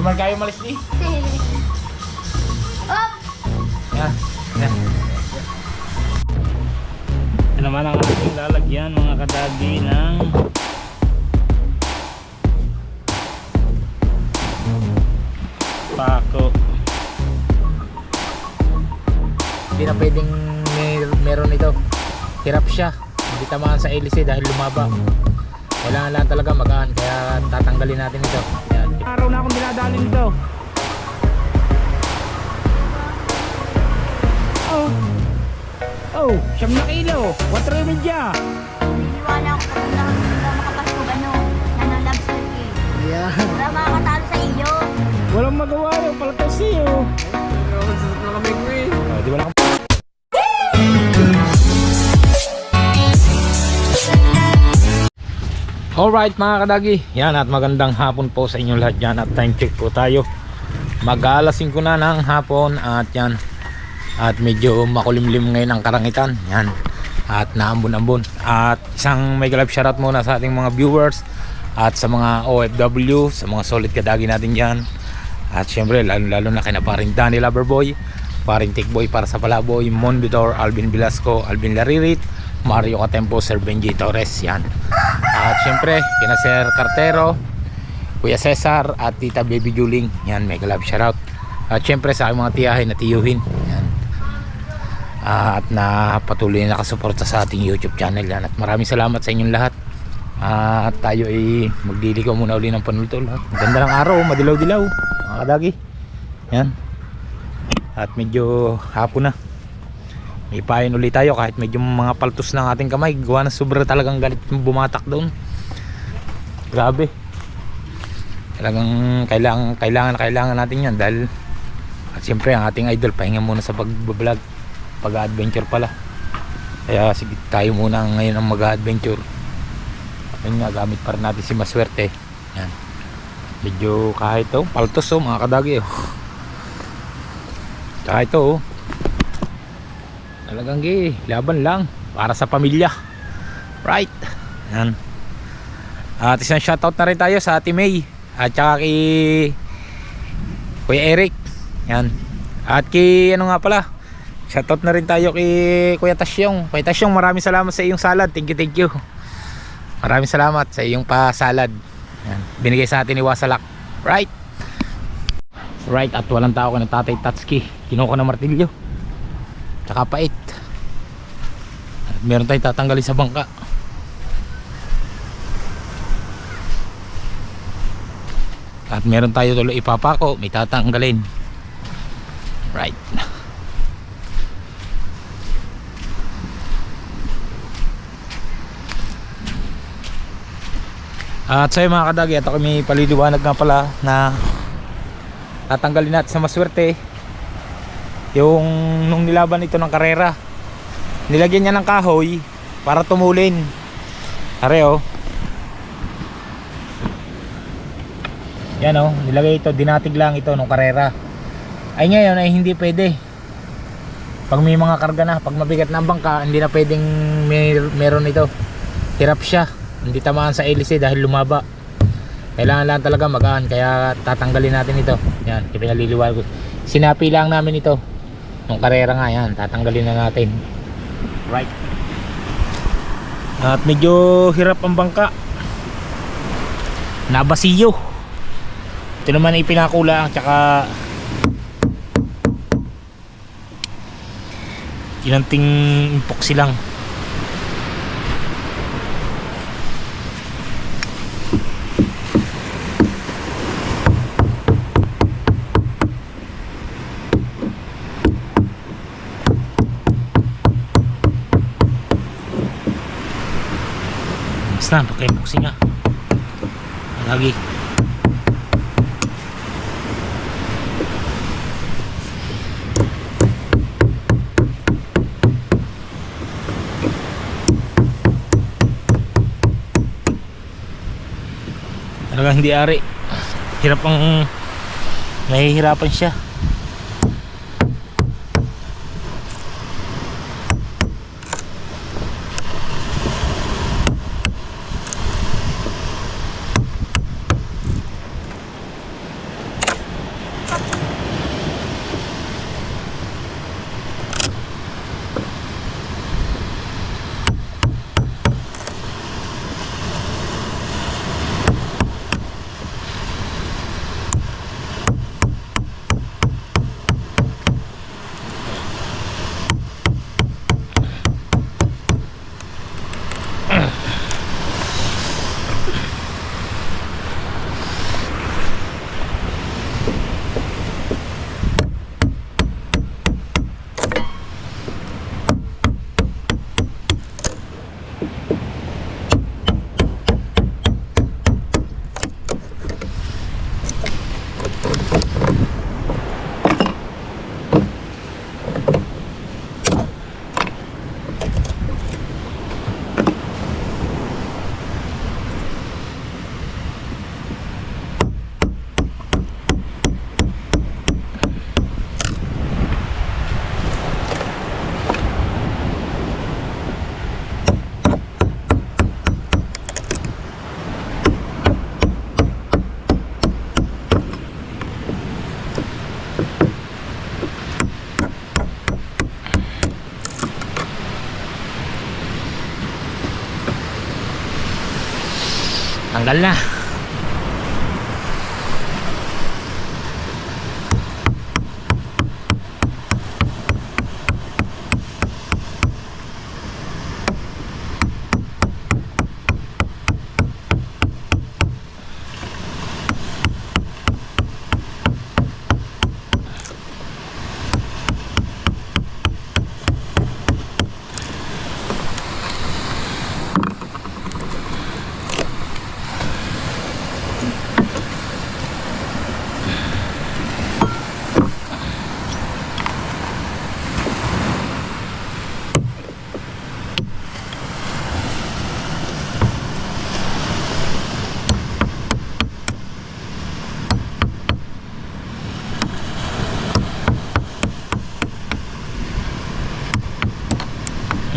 man kayo malis di. Oh! Yan. Yan. Ito naman ang ating lalagyan mga kadagi ng pako. Hindi na pwedeng meron ito. Hirap siya. Hindi tamaan sa hélice dahil lumaba. Kailangan lang talaga magaan, kaya tatanggalin natin ito. Yan. Araw na akong dinadali nito. Oh, 7 na kilo. 4 media. Niniwala ako kung makapasok nanolabs eh. Yeah. Wala makakatalo sa iyo. Walang magawa yung palatas iyo. Di ba lang. Alright mga kadagi, yan at magandang hapon po sa inyo lahat dyan at time check po tayo. Mag-alas 5 na ng hapon at yan. At medyo makulimlim ngayon ang karangitan. Yan. At naambon-ambon. At isang mega live shoutout muna sa ating mga viewers at sa mga OFW, sa mga solid kadagi natin dyan. At syempre lalo na kina paring Danny Loverboy, paring Tikboy para sa Palaboy, Monvidor, Alvin Velasco, Alvin Laririt, Mario Catempo, Sir Benji Torres. Yan. At syempre kina Sir Cartero, Kuya Cesar at Tita Baby Juling. Yan, mega love shoutout. At syempre sa aking mga tiyahin na tiyuhin. Yan. At na patuloy na nakasuporta sa ating YouTube channel. Yan. At maraming salamat sa inyong lahat. At tayo ay magdiligaw muna uli ng panultol. Ganda ng araw, madilaw-dilaw mga kadagi. Yan. At medyo hapon na. May pain ulit tayo kahit medyo mga paltos ng ating kamay. Gawa na sobra talagang galit yung bumatak doon. Grabe. Talagang kailangan natin yan dahil at siyempre ang ating idol pahinga muna sa pag-vlog, pag-adventure pala. Kaya sige tayo muna ngayon ang mag-adventure. Ayun nga, gamit pa rin natin si Maswerte. Yan. Medyo kahit paltos mga kadagi kahit talagang laban lang para sa pamilya, right? Yan. At isang shoutout na rin tayo sa Ate May at saka kay Kuya Eric. Yan. At kay ano nga pala, shoutout na rin tayo kay Kuya Tasyong. Kuya Tasyong, maraming salamat sa iyong salad. Thank you. Maraming salamat sa iyong pa-salad. Yan. Binigay sa atin ni Wasalak. Right? Right, at walang tao ka ng Tatay Tatsuki. Kinuha na martilyo tsaka pait. At meron tayong tatanggalin sa bangka. At meron tayo tuloy ipapako, may tatanggalin. Right. At sa'yo mga kadagi, at ako may paliliwanag nga pala na tatanggalin natin sa Maswerte yung nung nilaban ito ng karera. Nilagyan niya ng kahoy para tumulin. Are yan nilagay ito, dinatig lang ito nung karera. Ay ngayon ay hindi pwede. Pag may mga karga na, pag mabigat na ang bangka, hindi na pwedeng meron ito. Hirap siya, hindi tamaan sa hélice dahil lumaba. Kailangan lang talaga magaan, kaya tatanggalin natin ito. Yan, pinaliliwanag ko. Sinapi lang namin ito nung karera nga. Yan, tatanggalin na natin. Right. At medyo hirap ang bangka, nabasiyo. Ito naman ay pinakula, tsaka inanting epoxy lang. Basta paki-epoxy nga lagi. Talagang hindi ari. Hirap ang nahihirapan siya. Tanggal na.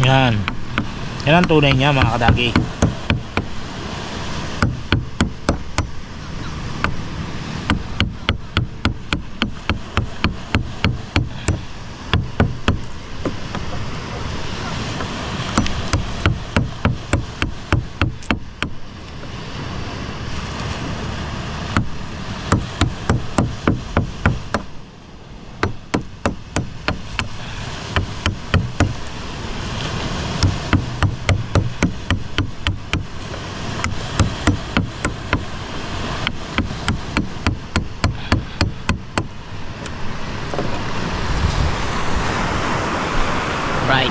Yan. Yan ang tunay niya mga kadagi. Right.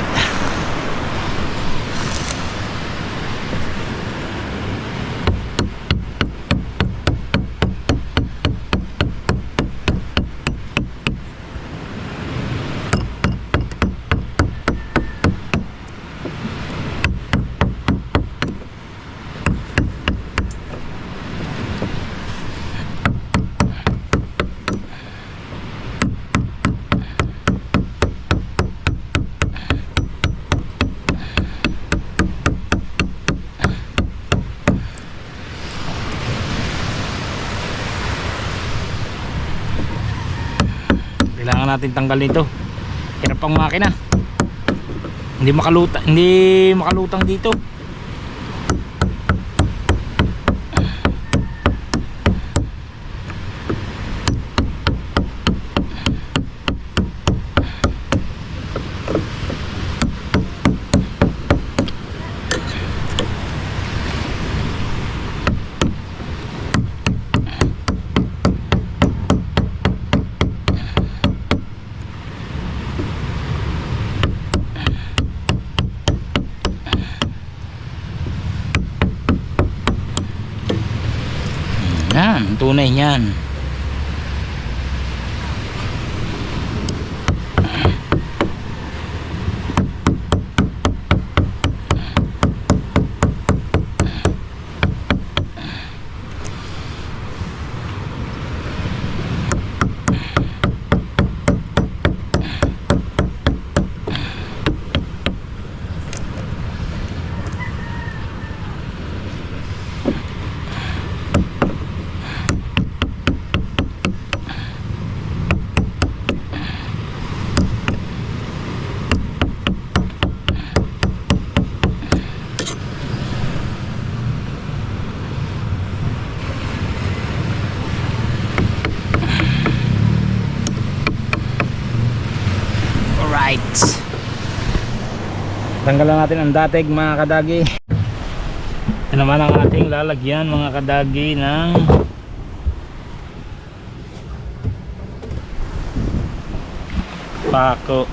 Kailangan natin tanggalin ito. Hirap ang makina. Hindi makalutang dito. Yan, ang tunay niyan. Alright. Tanggalan natin ang datig mga kadagi. Ito naman ang ating lalagyan mga kadagi ng pako.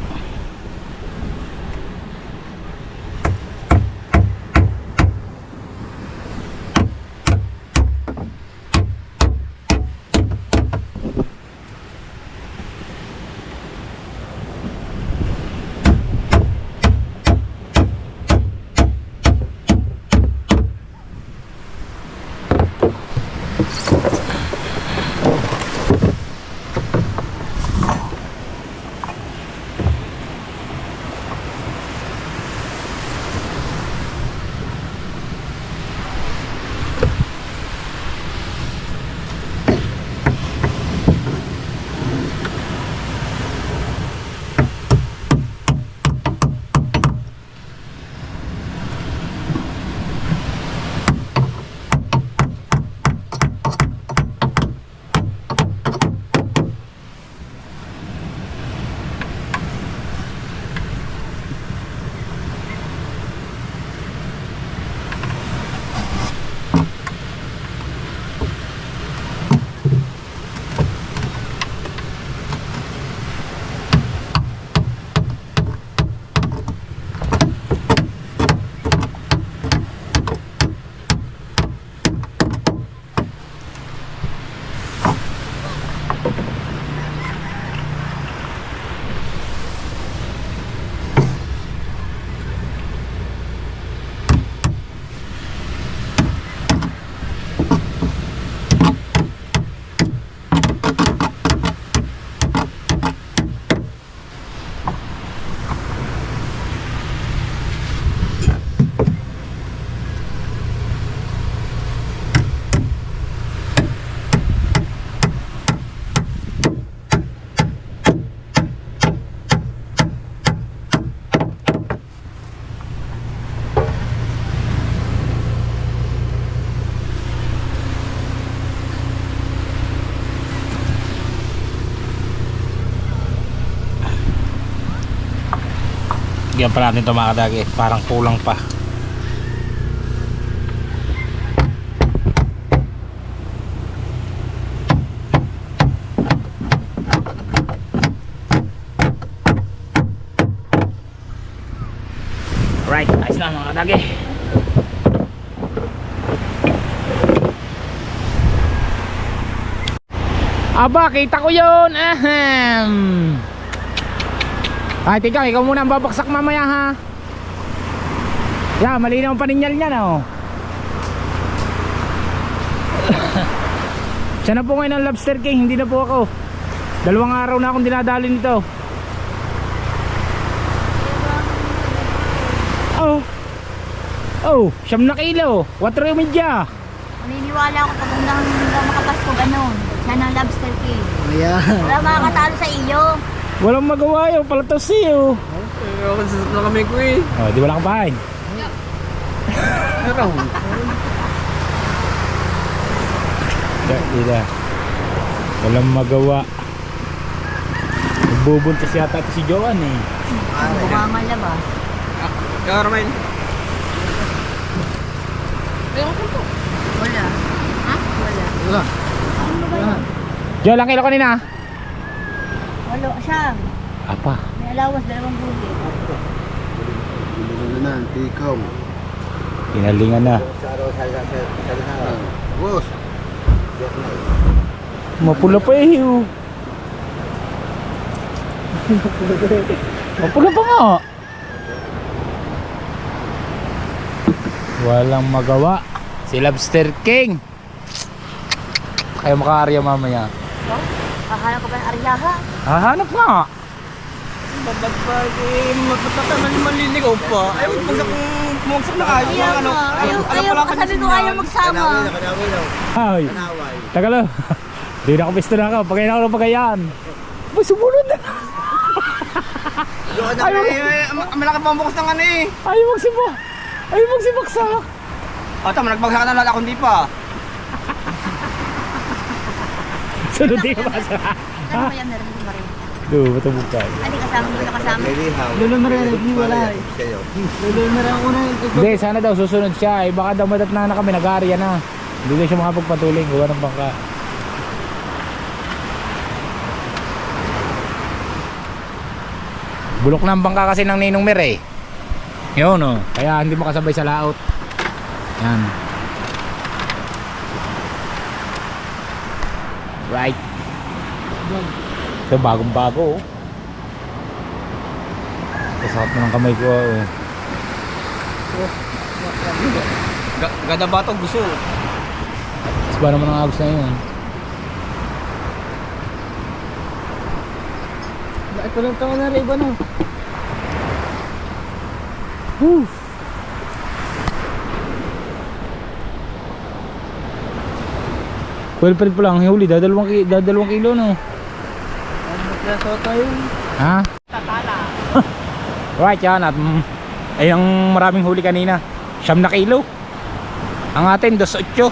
Lalagyan pa natin ito mga kadagi. Parang kulang pa. Right, ayos na mga kadagi. Aba, kita ko yun. Ahem. Ay, tika, ikaw muna ang babaksak mamaya ha. Yeah, malinaw ang paninyal niya na oh. Siya na po ngayon ang Lobster King, hindi na po ako. 2 araw na akong dinadali nito. Oh, 9 kilo, 4 media. Maniniwala ako pag hindi makapasko ganun. Siya ng Lobster King. Ayan. Wala makakatalo sa iyo. Walang magawa yun, palatos siyo. Ako sasat na kami ko eh. Oh, di wala kang bahay. Ano? Ida. Walang magawa. Nagbubuntis yata ito si Joan eh. Bumamala ba? Carmen. Wala. Ha? Wala. Wala. Ano ba yun? Jo, lang kilo kanina? Wala. Siyam. Apa? May alawas, 2 bulit. Ano na, tikaw. Pinalingan na. Boss. Mapula pa eh. Oh. Mapula pa nga. Walang magawa. Si Lobster King. Kayo makaarya mamaya. So, kahanap ko ba ng aryaha? Hahanap nga. Ba't ba magpatataman maliligaw pa? Ay, bumagsak na kayo. Ayaw mo. Ayaw mo. Sabi ko ayaw magsama. Ay. Taga lang. Hindi na ako pisto na ako. Pagayin ako ng pagayan. Ba, sumunod na. Malaki pa ang bukas ng ano eh. Ayaw magsibak. Ayaw magsibaksak. O, tama, nagbagsak na lahat ako hindi pa. Sunod din ba sa... Ano ba yan? Meron din ba rin? Doon, matubog ka. Hindi kasama, hindi ka kasama. Lolo Maria, wala eh. Lolo Maria, una Hindi, sana daw susunod siya. Eh, baka daw matatna na kami, nag-aarya na. Hindi daw siya makapagpatuloy. Gawa ng bangka. Bulok na ang bangka kasi ng Ninong Mer eh. Yun oh. Kaya hindi makasabay sa laot. Yan. Right. Ito bagong bago oh. Kasakot na ng kamay ko oh. Gada ba ito gusto? Mas ba naman ang agos na yun? Bakit walang taon na rin iba no? Woo! Well, pa lang huli, dadalawang kilo no. Nasa tayo. Ha? Tatala. Right yan at ay ang maraming huli kanina 9 kilo. Ang atin 2.8.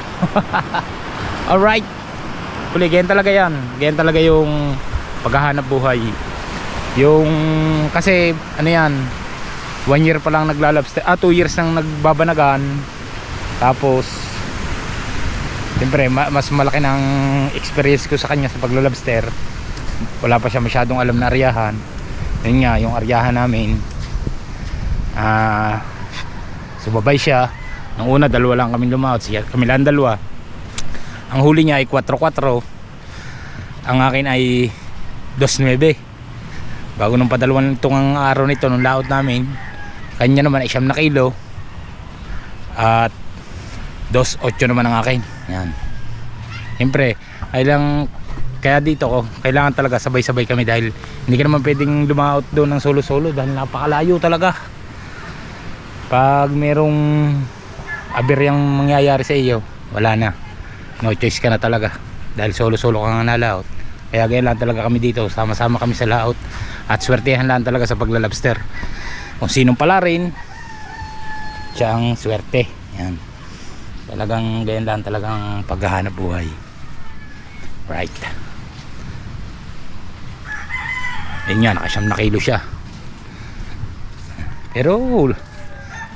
Alright. Huli, ganyan talaga yan. Ganyan talaga yung paghahanap buhay. Yung kasi ano yan 1 year pa lang naglalobster 2 years nang nagbabanagan. Tapos siyempre mas malaki ng experience ko sa kanya sa paglalobster. Wala pa siya masyadong alam na aryahan. Yun nga yung aryahan namin sumabay siya. Nung una 2 lang kami lumaot, kami lang 2. Ang huli niya ay 4-4. Ang akin ay 2.9. Bago nung padalawang itong araw nito nung laot namin, kanya naman ay 9 kilo at 2.8 naman ang akin. Yan. Siyempre ay lang kaya dito ko kailangan talaga sabay-sabay kami dahil hindi ka naman pwedeng lumaot doon ng solo-solo dahil napakalayo talaga. Pag merong aberyang mangyayari sa iyo, wala na, no choice ka na talaga dahil solo-solo ka nga nalaot. Kaya ganyan lang talaga kami dito, sama-sama kami sa laot at swertehan lang talaga sa paglalobster. Kung sinong pala rin siya ang swerte. Yan. Talagang ganyan lang talagang paghahanap buhay. Right. Yan nga, naka 9 kilo siya. Pero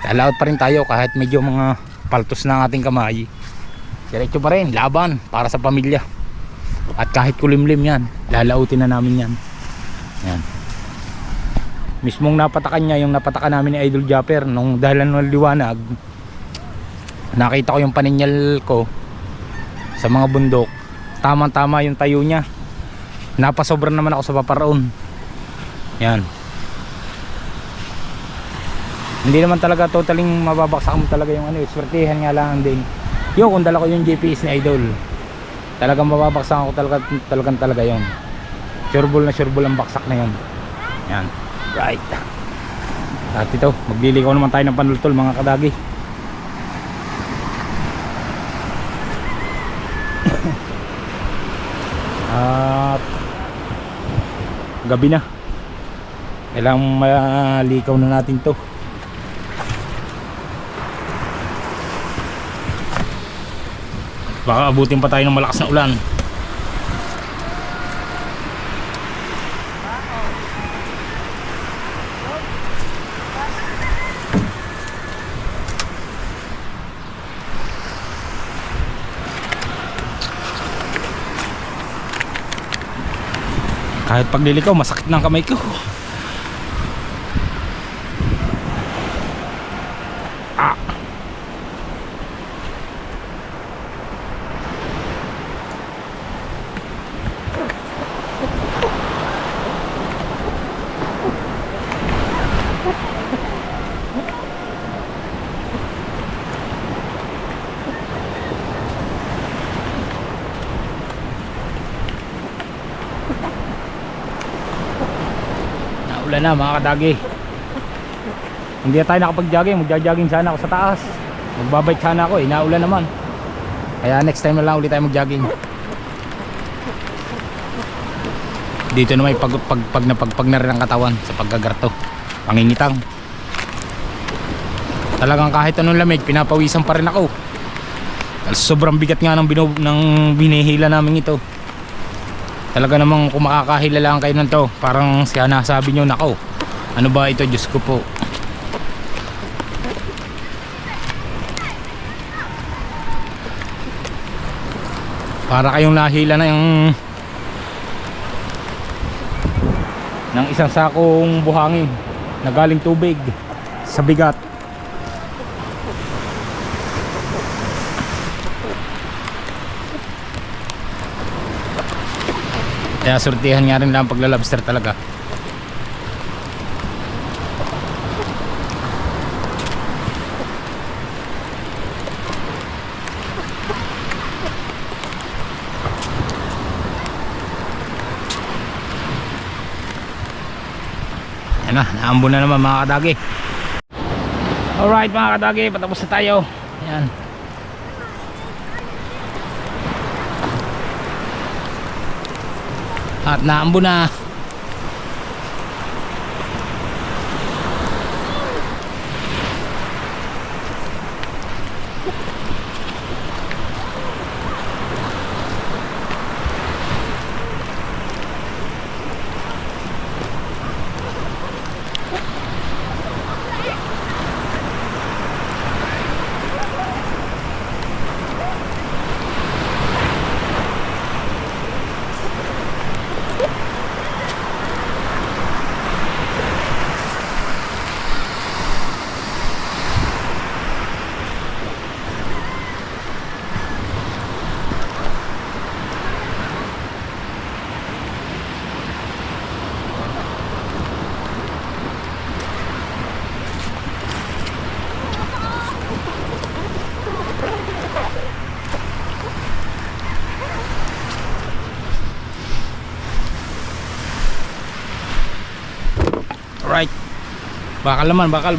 lalaot pa rin tayo kahit medyo mga paltos na ang ating kamay. Diretso pa rin, laban para sa pamilya. At kahit kulimlim yan, lalautin na namin yan. Yan. Mismong napatakan niya, yung napatakan namin ni Idol Japper nung dahilan ng liwanag. Nakita ko yung paninyal ko sa mga bundok. Tama-tama yung tayo niya. Napasobra naman ako sa paparaon. Yan. Hindi naman talaga totaling mababaksak mo talaga yung ano, swertihan nga lang din. Yo, kung dala ko yung GPS ni Idol, talagang mababaksak ako talaga yon. Sureball ang baksak na yon. Yan. Right. At ito, maglilikaw naman tayo ng panultol mga kadagi. At gabi na. Kailangan malikaw na natin to. Baka abutin pa tayo ng malakas na ulan. Kahit paglilikaw masakit ng kamay ko. Ulan na mga kadagi. Hindi na tayo nakapag-jogging. Magja-jogging sana ako sa taas. Magbabike sana ako, naulan naman. Kaya next time na lang ulit tayo mag-jogging. Dito na may pag na rin ang katawan sa paggagarto. Pangingitang. Talagang kahit anong lamig, pinapawisan pa rin ako. Sobrang bigat nga ng binihila namin ito. Talaga namang kung makakahila lang kayo ng to, parang siya nasabi nyo, nako, ano ba ito, Diyos ko po. Para kayong nahila na yung ng isang sakong buhangin na galing tubig sa bigat. Kaya sortihan nga rin lang paglalobster talaga. Yan na, naambon na naman mga kadagi. Alright mga kadagi, patapos na tayo. Yan. At naambo na. Alright. Bakal naman, bakal.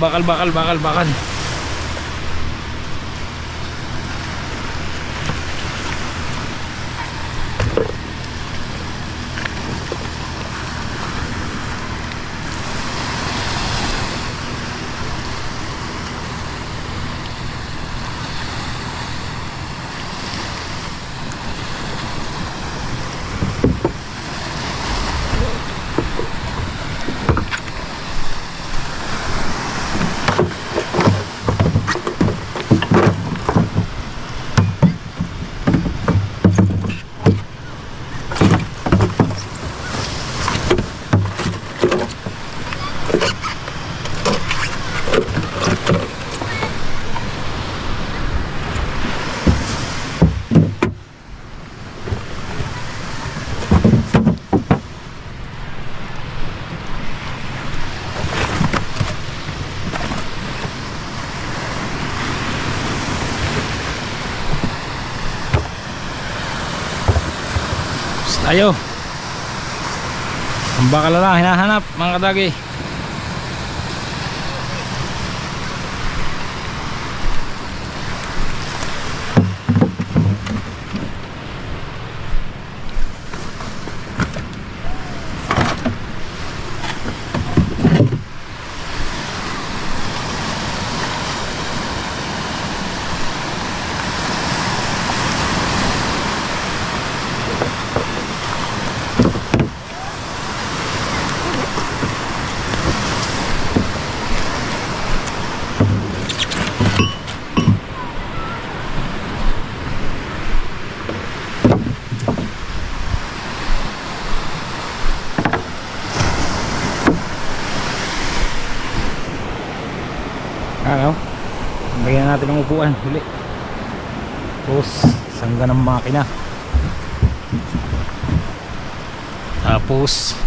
Tayo. Ang bakal na lang hinahanap mga kadagi. Ano? Bigyan natin ng upuan huli. Tapos sangga ng makina. Tapos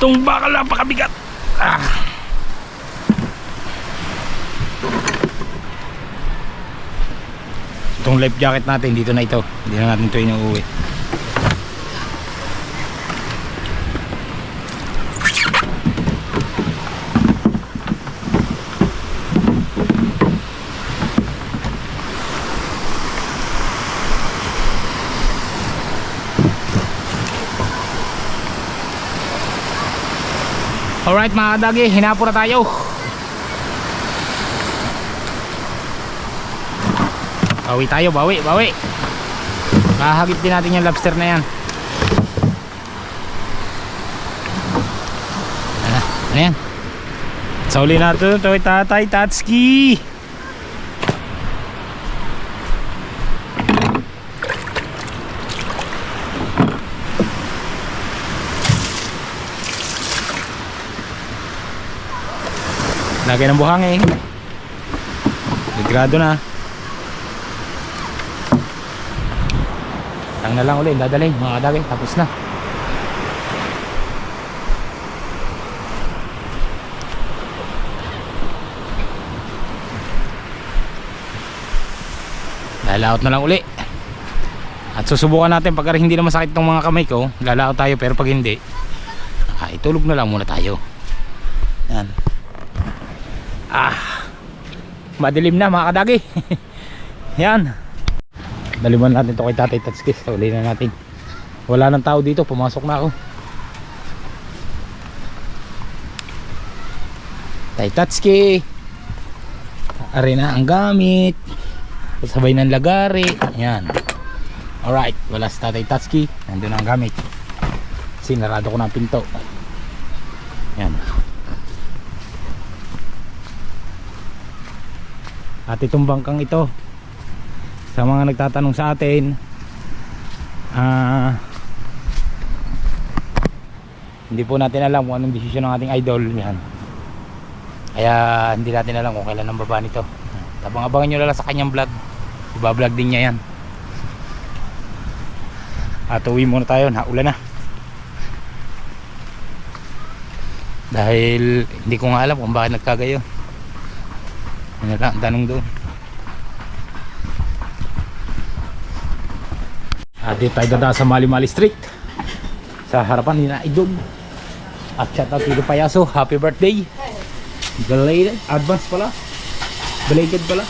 itong bakal napakabigat. Itong life jacket natin dito na ito. Hindi na natin ito inuuwi. Alright mga kadagi, hinapo na tayo. Bawi tayo, bawi. Mahagip din natin yung lobster na yan. Ano yan? Sauli natin ito, Tatay Tatsuki. Lagay ng buhangin. Degrado na. Tang na lang ulit, dadalhin mga kadagi, tapos na. Lalaot na lang uli. At susubukan natin pagka hindi na masakit itong mga kamay ko, lalaot tayo, pero pag hindi, itulog na lang muna tayo. Yan. Madilim na mga kadagi. Yan. Daliman natin ito kay Tatay Tatsuki. Uli na natin. Wala nang tao dito, pumasok na ako. Tatay Tatsuki. Ari na ang gamit. Sabay ng lagari. Yan. Alright, wala si Tatay Tatsuki. Nandun ang gamit. Sinarado ko na ang pinto. Yan. At itong bangkang ito, sa mga nagtatanong sa atin, hindi po natin alam kung anong desisyon ng ating idol. Yan. Kaya hindi natin alam kung kailan ang baba nito. Tabang-abangan nyo lang sa kanyang vlog. Iba-vlog din niya yan. At uwi muna tayo, naulan na. Dahil hindi ko nga alam kung bakit nagkagayo. Ano lang, tanong doon. Dito tayo dada sa Mali-Mali Street, sa harapan ni na Idol. At shout out to Payaso, happy birthday. Belated, advance pala. Belated pala.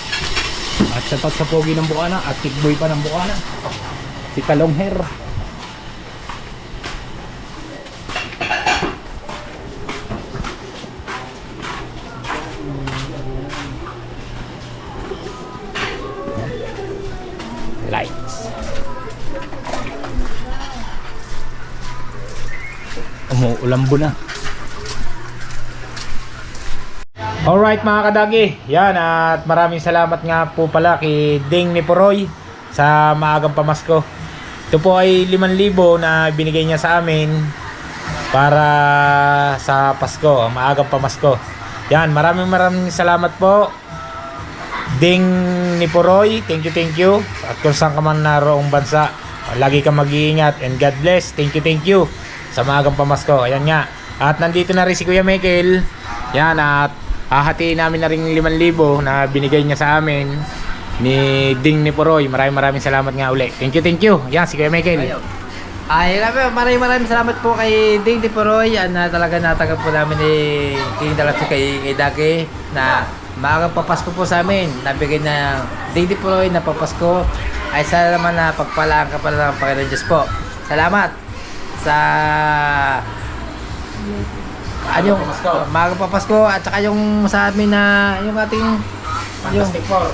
At shout out sa Pogi ng Bukana at Kickboy pa ng Bukana, si Kalong Hair. Lights. Umuulambo na. Alright mga kadagi, yan, at maraming salamat nga po pala kay Ding ni Poroy sa maagang pamasko. Ito po ay 5,000 na binigay niya sa amin para sa Pasko, maagang pamasko. Yan, maraming salamat po Ding ni Poroy, thank you. At kung saan ka man naroong bansa, lagi kang mag-iingat and God bless. Thank you sa maagang pamasko. Ayan nga. At nandito na rin si Kuya Michael. Yan, at hahatiin namin na rin 5,000 na binigay niya sa amin ni Ding ni Poroy. Maraming salamat nga uli. Thank you. Yan si Kuya Michael. Ay, maraming salamat po kay Ding Diporoy na talaga natanggap po namin ni King Dalapsi kay Dagi na maagang papasko po sa amin. Nabigay na Ding Diporoy na papasko ay sana naman na pagpalaan ka pala ng Panginoon Diyos po. Salamat sa yung maagang papasko at saka yung sa amin na yung ating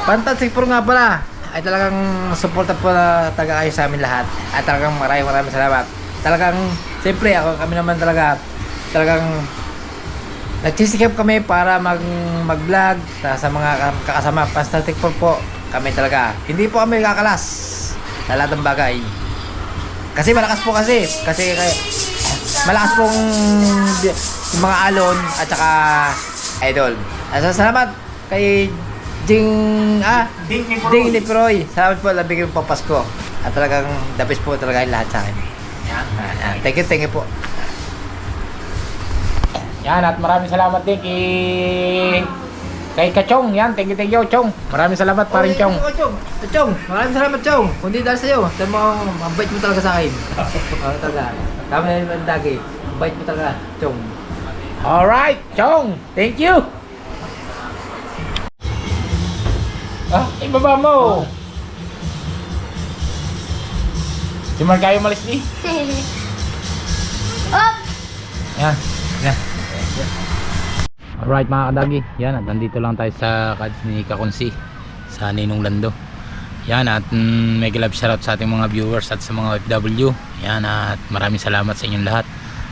Fantastic Four nga pala ay talagang suporta po na taga kayo sa amin lahat at talagang maraming salamat. Talagang siyempre kami naman talagang nagsisikap kami para mag-vlog sa mga kakasama Fantastic Four po. Kami talaga hindi po kami kakalas sa lahat ng bagay kasi malakas pong yung mga alon at saka idol. Salamat kay Ding Diporoy. Salamat po, nabigyan po Pasko. At talagang the best po talaga yung lahat sa akin. Yan. Thank you po. Yan, at maraming salamat din kay Kachong. Yan, thank you Chong. Maraming salamat pa rin Chong. Chong, maraming salamat Chong. Kundi dahil sa'yo, ang bait mo talaga sa akin. Talaga. Tama na yung Dagi. Ang bait mo talaga, Chong. Alright, Chong. Thank you. Ibaba mo. Si Margayo malis di. Up! Yan. Alright mga kadagi. Yan, at nandito lang tayo sa Kads ni Kakunsi sa Ninong Lando. Yan, at mega love shoutout sa ating mga viewers at sa mga OFW. Yan, at maraming salamat sa inyong lahat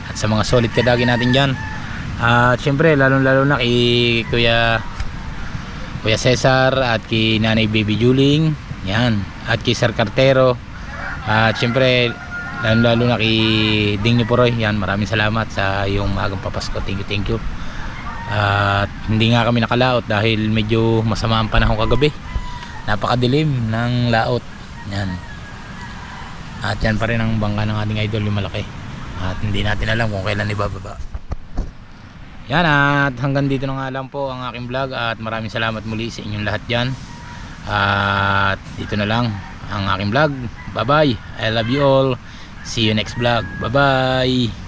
at sa mga solid kadagi natin dyan. At syempre lalo na kay Kuya Cesar at kay Nanay Baby Juling, yan, at kay Sir Cartero, at syempre lalo na kay Ding Diporoy. Yan, maraming salamat sa yung maagang papasko. Thank you. At hindi nga kami nakalaot dahil medyo masama ang panahon kagabi, napakadilim ng laot. Yan, at yan pa rin ang bangka ng ating idol, yung malaki, at hindi natin alam kung kailan ibababa. Yan, at hanggang dito na nga lang po ang aking vlog at maraming salamat muli sa inyong lahat dyan. At dito na lang ang aking vlog. Bye bye, I love you all. See you next vlog. Bye bye.